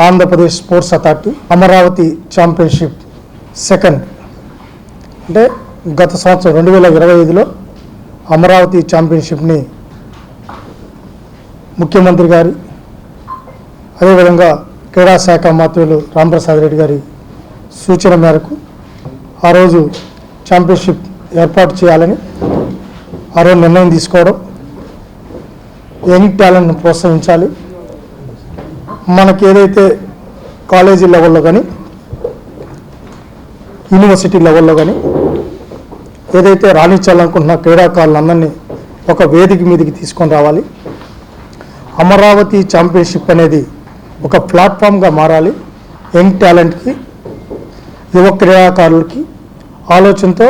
Andhra Pradesh sports authority Amaravati championship second అంటే గత సంవత్సరం 2025లో అమరావతి ఛాంపియన్షిప్ని ముఖ్యమంత్రి గారి అదేవిధంగా క్రీడా శాఖ మంత్రులు రాంప్రసాద్ రెడ్డి గారి సూచన మేరకు ఆ రోజు ఛాంపియన్షిప్ ఏర్పాటు చేయాలని ఆ రోజు నిర్ణయం తీసుకోవడం, యంగ్ టాలెంట్ని ప్రోత్సహించాలి, మనకి ఏదైతే కాలేజీ లెవెల్లో కానీ యూనివర్సిటీ లెవెల్లో కానీ ఏదైతే రాణించాలనుకుంటున్న క్రీడాకారులందరినీ ఒక వేదిక మీదకి తీసుకొని రావాలి. అమరావతి ఛాంపియన్షిప్ అనేది ఒక ప్లాట్ఫామ్గా మారాలి. యంగ్ టాలెంట్కి, యువ క్రీడాకారులకి ఆలోచనతో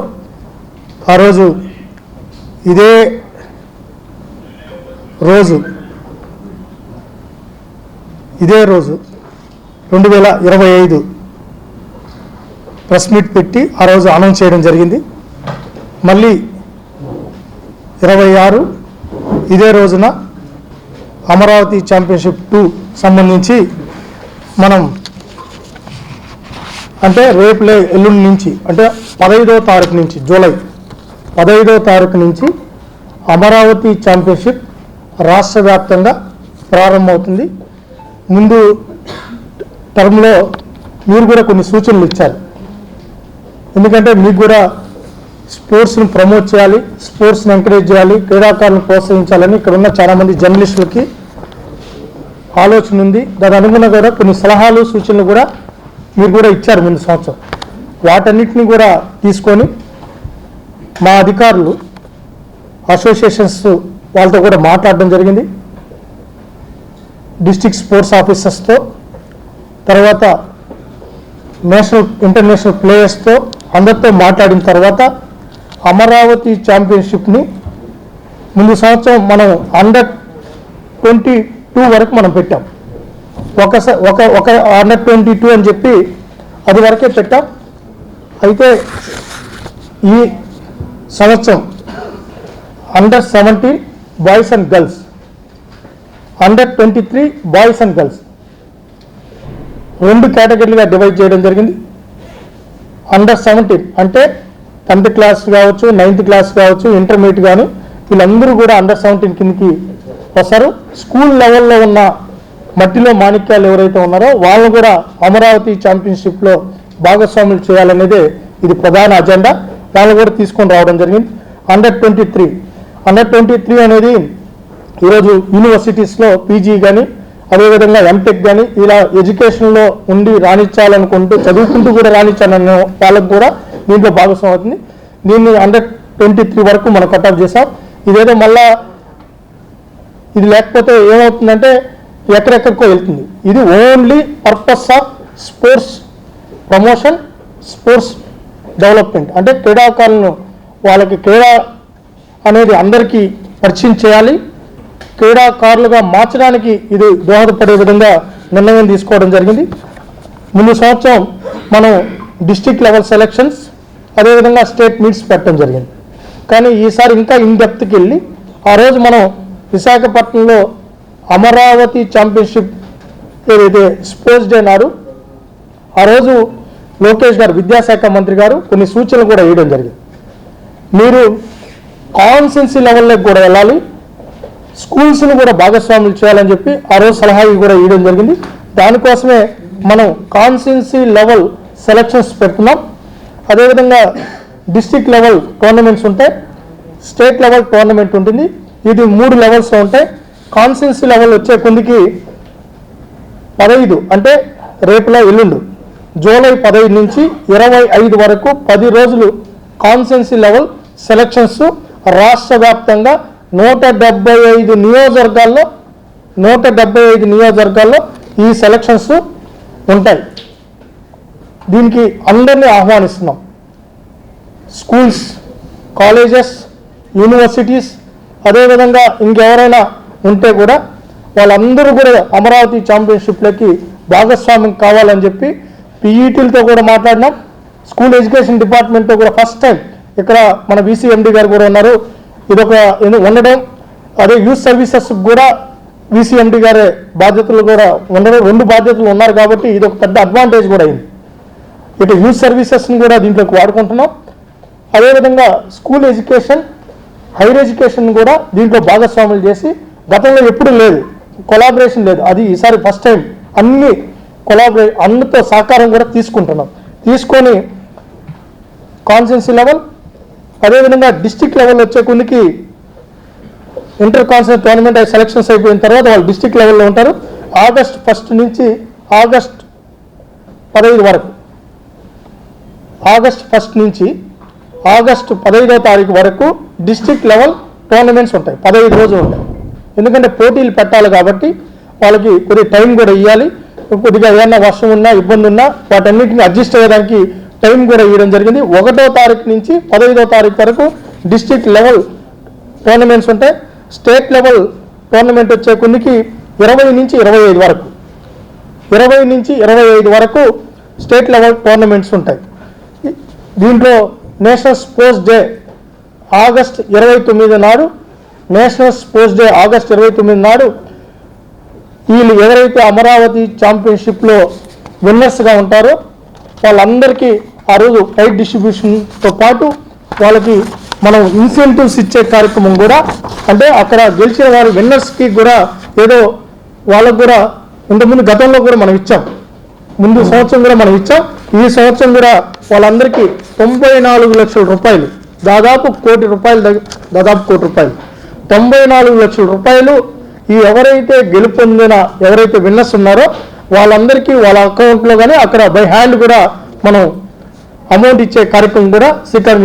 ఆ రోజు ఇదే రోజు 2025 ప్రెస్ మీట్ పెట్టి ఆ రోజు అనౌన్స్ చేయడం జరిగింది. మళ్ళీ 26 ఇదే రోజున అమరావతి ఛాంపియన్షిప్ 2 సంబంధించి మనం అంటే రేపు ఎల్లుండి నుంచి అంటే 15వ తారీఖు నుంచి జూలై 15వ తారీఖు నుంచి అమరావతి ఛాంపియన్షిప్ రాష్ట్ర వ్యాప్తంగా ప్రారంభమవుతుంది. ముందు టర్మ్లో మీరు కూడా కొన్ని సూచనలు ఇచ్చారు. ఎందుకంటే మీకు కూడా స్పోర్ట్స్ని ప్రమోట్ చేయాలి, స్పోర్ట్స్ని ఎంకరేజ్ చేయాలి, క్రీడాకారులను ప్రోత్సహించాలని ఇక్కడ ఉన్న చాలామంది జర్నలిస్టులకి ఆలోచన ఉంది. దాని అనుగుణంగా కూడా కొన్ని సలహాలు సూచనలు కూడా మీరు కూడా ఇచ్చారు ముందు సంవత్సరం. వాటన్నిటిని కూడా తీసుకొని మా అధికారులు అసోసియేషన్స్ వాళ్ళతో కూడా మాట్లాడడం జరిగింది. డిస్ట్రిక్ట్ స్పోర్ట్స్ ఆఫీసర్స్తో, తర్వాత ఇంటర్నేషనల్ ప్లేయర్స్తో అందరితో మాట్లాడిన తర్వాత అమరావతి ఛాంపియన్షిప్ని ముందు సంవత్సరం మనం Under-22 వరకు మనం పెట్టాం. ఒక Under-22 అని చెప్పి అది వరకే పెట్టాం. అయితే ఈ సంవత్సరం Under-17 boys and girls, Under-23 boys and girls 2 కేటగిరీలుగా డివైడ్ చేయడం జరిగింది. Under-17 అంటే 10th క్లాస్ కావచ్చు, 9th క్లాస్ కావచ్చు, ఇంటర్మీడియట్ కానీ వీళ్ళందరూ కూడా Under-17 కిందకి వస్తారు. స్కూల్ లెవెల్లో ఉన్న మట్టిలో మాణిక్యాలు ఎవరైతే ఉన్నారో వాళ్ళు కూడా అమరావతి ఛాంపియన్షిప్లో భాగస్వాములు చేయాలనేదే ఇది ప్రధాన అజెండా. వాళ్ళు కూడా తీసుకొని రావడం జరిగింది. Under-23 అనేది ఈరోజు యూనివర్సిటీస్లో పీజీ కానీ అదేవిధంగా ఎంటెక్ కానీ ఇలా ఎడ్యుకేషన్లో ఉండి రాణించాలనుకుంటూ చదువుకుంటూ కూడా రాణించాలన్న వాళ్ళకు కూడా దీంట్లో భాగస్వామి అవుతుంది. దీన్ని Under-23 వరకు మనం కట్అప్ చేసాం. ఇదేదో మళ్ళా ఇది లేకపోతే ఏమవుతుందంటే ఎక్కడెక్కడికో వెళ్తుంది. ఇది only purpose of sports promotion, sports development. అంటే క్రీడాకారులను వాళ్ళకి క్రీడా అనేది అందరికీ పరిచయం చేయాలి, క్రీడాకారులుగా మార్చడానికి ఇది దోహదపడే విధంగా నిర్ణయం తీసుకోవడం జరిగింది. ముందు సంవత్సరం మనం డిస్ట్రిక్ట్ లెవెల్ సెలక్షన్స్ అదేవిధంగా స్టేట్ మీట్స్ పెట్టడం జరిగింది. కానీ ఈసారి ఇంకా ఇన్డెప్త్కి వెళ్ళి ఆ రోజు మనం విశాఖపట్నంలో అమరావతి ఛాంపియన్షిప్ ఏదైతే స్పోర్ట్స్ డే అన్నారు ఆ రోజు లోకేష్ గారు, విద్యాశాఖ మంత్రి గారు కొన్ని సూచనలు కూడా వేయడం జరిగింది. మీరు కాన్స్టిట్యున్సీ లెవెల్లోకి కూడా వెళ్ళాలి, స్కూల్స్ని కూడా భాగస్వాములు చేయాలని చెప్పి ఆ రోజు సలహా కూడా ఇవ్వడం జరిగింది. దానికోసమే మనం కాన్స్టిట్యున్సీ లెవెల్ సెలక్షన్స్ పెడుతున్నాం. అదేవిధంగా డిస్ట్రిక్ట్ లెవెల్ టోర్నమెంట్స్ ఉంటాయి, స్టేట్ లెవెల్ టోర్నమెంట్ ఉంటుంది. ఇది 3 లెవెల్స్లో ఉంటాయి. కాన్స్టిట్యున్సీ లెవెల్ వచ్చే కొందికి 15 అంటే రేపులో ఎల్లుండు జూలై 15 నుంచి 25 వరకు 10 రోజులు కాన్స్టిట్యున్సీ లెవెల్ సెలక్షన్స్ రాష్ట్ర వ్యాప్తంగా 175 నియోజకవర్గాల్లో ఈ సెలక్షన్స్ ఉంటాయి. దీనికి అందరినీ ఆహ్వానిస్తున్నాం. స్కూల్స్, కాలేజెస్, యూనివర్సిటీస్ అదేవిధంగా ఇంకెవరైనా ఉంటే కూడా వాళ్ళందరూ కూడా అమరావతి ఛాంపియన్షిప్లకి భాగస్వామ్యం కావాలని చెప్పి పీఈటీలతో కూడా మాట్లాడినాం. స్కూల్ ఎడ్యుకేషన్ డిపార్ట్మెంట్తో కూడా ఫస్ట్ టైం ఇక్కడ మన VCMD గారు కూడా ఉన్నారు. ఇదొక ఉండడం, అదే యూత్ సర్వీసెస్ కూడా విసిఎండి గారే బాధ్యతలు కూడా ఉండరు, 2 బాధ్యతలు ఉన్నారు కాబట్టి ఇది ఒక పెద్ద అడ్వాంటేజ్ కూడా అయింది. ఇటు యూత్ సర్వీసెస్ని కూడా దీంట్లోకి వాడుకుంటున్నాం. అదేవిధంగా స్కూల్ ఎడ్యుకేషన్, హైయర్ ఎడ్యుకేషన్ కూడా దీంట్లో భాగస్వాములు చేసి, గతంలో ఎప్పుడూ లేదు, కొలాబరేషన్ లేదు, అది ఈసారి ఫస్ట్ టైం అన్ని అందరితో సహకారం కూడా తీసుకుంటున్నాం. తీసుకొని కాన్స్టిట్యున్సీ లెవెల్, అదేవిధంగా డిస్ట్రిక్ట్ లెవెల్ వచ్చే కొన్నికి ఇంటర్ కాన్స్టిట్యూన్సీ టోర్నమెంట్ సెలక్షన్స్ అయిపోయిన తర్వాత వాళ్ళు డిస్ట్రిక్ట్ లెవెల్లో ఉంటారు. ఆగస్ట్ 1 నుంచి ఆగస్ట్ 15 వరకు, ఆగస్ట్ 1 నుంచి ఆగస్టు 15వ తారీఖు వరకు డిస్ట్రిక్ట్ లెవెల్ టోర్నమెంట్స్ ఉంటాయి. 15 రోజులు ఉంటాయి. ఎందుకంటే పోటీలు పెట్టాలి కాబట్టి వాళ్ళకి కొద్ది టైం కూడా ఇవ్వాలి. కొద్దిగా ఏదైనా వర్షం ఉన్నా, ఇబ్బంది ఉన్నా వాటన్నిటిని అడ్జస్ట్ అయ్యేదానికి టైం కూడా ఇవ్వడం జరిగింది. 1వ తారీఖు నుంచి 15వ తారీఖు వరకు డిస్ట్రిక్ట్ లెవెల్ టోర్నమెంట్స్ ఉంటాయి. స్టేట్ లెవెల్ టోర్నమెంట్ వచ్చే కొన్నికి 20 నుంచి 25 వరకు, 20 నుంచి 25 వరకు స్టేట్ లెవెల్ టోర్నమెంట్స్ ఉంటాయి. దీంట్లో నేషనల్ స్పోర్ట్స్ డే ఆగస్ట్ 29 నాడు, నేషనల్ స్పోర్ట్స్ డే ఆగస్ట్ 29 నాడు వీళ్ళు ఎవరైతే అమరావతి ఛాంపియన్షిప్లో విన్నర్స్గా ఉంటారో వాళ్ళందరికీ ఆ రోజు ప్రైజ్ డిస్ట్రిబ్యూషన్తో పాటు వాళ్ళకి మనం ఇన్సెంటివ్స్ ఇచ్చే కార్యక్రమం కూడా, అంటే అక్కడ గెలిచిన వారి విన్నర్స్కి కూడా ఏదో వాళ్ళకు కూడా ఇంతకుముందు గతంలో కూడా మనం ఇచ్చాం, ముందు సంవత్సరం కూడా మనం ఇచ్చాం. ఈ సంవత్సరం కూడా వాళ్ళందరికీ 94 లక్షల రూపాయలు, దాదాపు ₹1 కోటి, దాదాపు ₹1 కోటి 94 లక్షల రూపాయలు ఈ ఎవరైతే గెలుపొందిన ఎవరైతే విన్నర్స్ ఉన్నారో వాళ్ళందరికీ వాళ్ళ అకౌంట్లో కానీ అక్కడ బై హ్యాండ్ కూడా మనం అమౌంట్ ఇచ్చే కార్యక్రమం కూడా శ్రీకారం